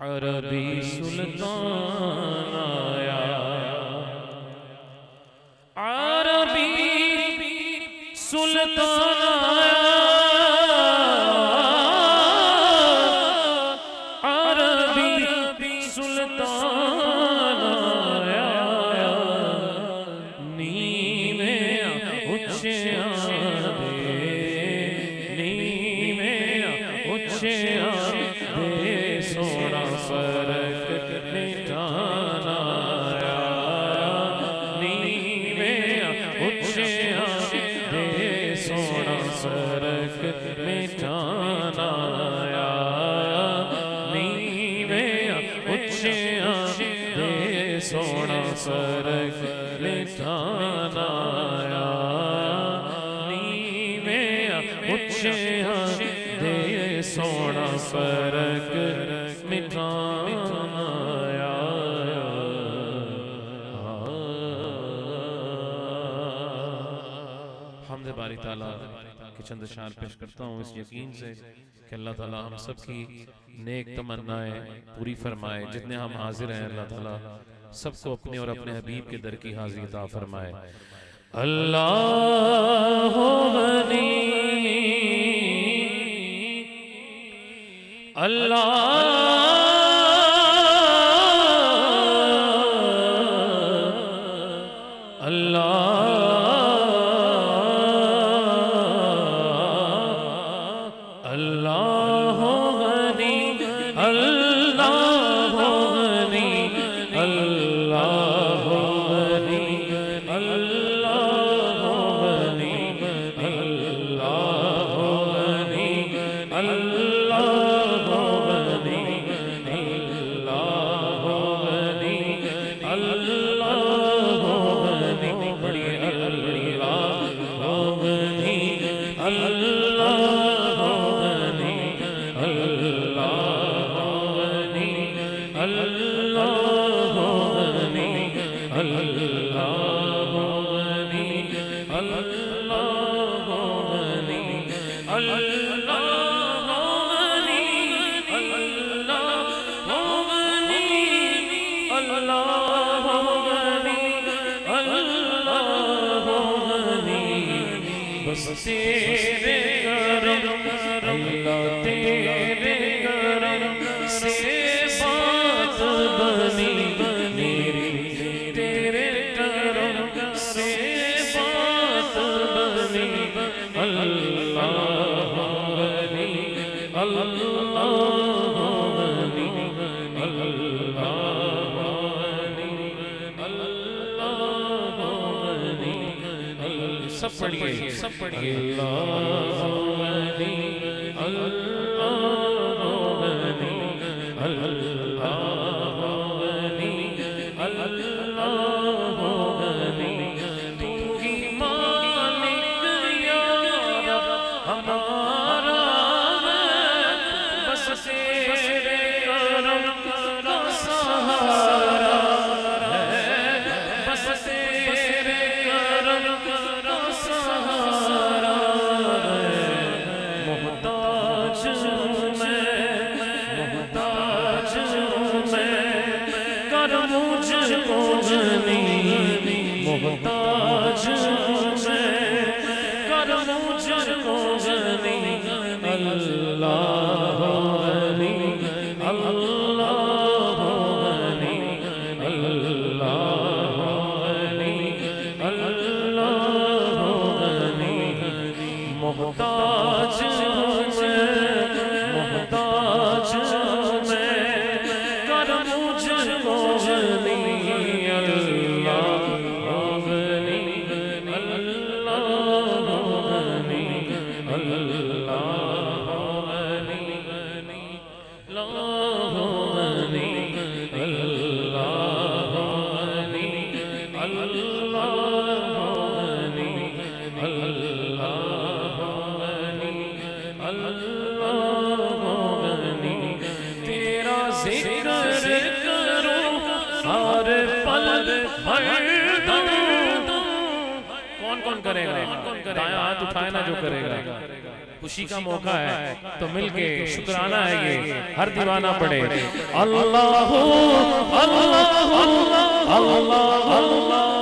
عربی سلطان آیا، عربی سلطان آیا، عربی سلطان آیا، نیمیں اچھیاں دے، نیمیں اچھیاں دے، سونا فرق مٹانا آیا، نیمیں اچھیاں دے، سونا فرق مٹانا آیا، نیمیں اچھیاں دے، سونا فرق مٹانا آیا، نیمیں اچھیاں دے، سونا فرق مٹانا آیا۔ حمد باری تعالیٰ کے چند اشعار پیش کرتا ہوں اس یقین سے کہ اللہ تعالیٰ ہم سب کی نیک تمنائیں پوری فرمائے، جتنے ہم حاضر ہیں اللہ تعالیٰ سب کو اپنے اور اپنے حبیب کے در کی حاضری عطا فرمائے۔ اللہ غنی، اللہ بس تیرے کرم اللہ تیرے کرم سے بات بنی میری، تیرے کرم سے بات بنی، اللہ غنی، اللہ غنی، اللہ سب پڑھیے، سب پڑھیے، اللہ غنی، اللہ غنی، اللہ غنی، اللہ غنی، تو ہی مالک یا رب ہمارا ہے، بس تیرے کرم کا سہارا ہے، بس تیرے کرم کا سہارا ہے، محتاج میں، محتاج میں، کر مجھ کو غنی، محتاج میں، کر مجھ کو غنی، اللہ غنی، اللہ غنی، اللہ غنی، اللہ غنی، محتاج میں، محتاج میں، کر مجھ کو غنی، اللہ غنی، اللہ غنی، اللہ غنی، اللہ غنی، اللہ غنی، اللہ غنی، اللہ غنی، تیرا ذکر کروں ہر پل ہر دم، کون کرے گا؟ دائیں ہاتھ اٹھائے نا جو کرے گا. خوشی کا موقع ہے تو مل کے شکرانہ ہے یہ ہر دیوانہ پڑھے. اللہ اللہ اللہ اللہ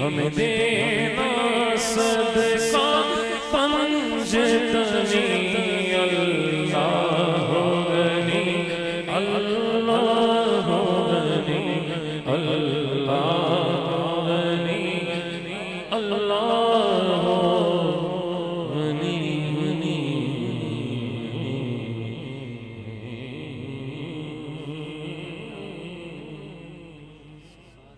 ہمیں دینا صدقہ پنجتنی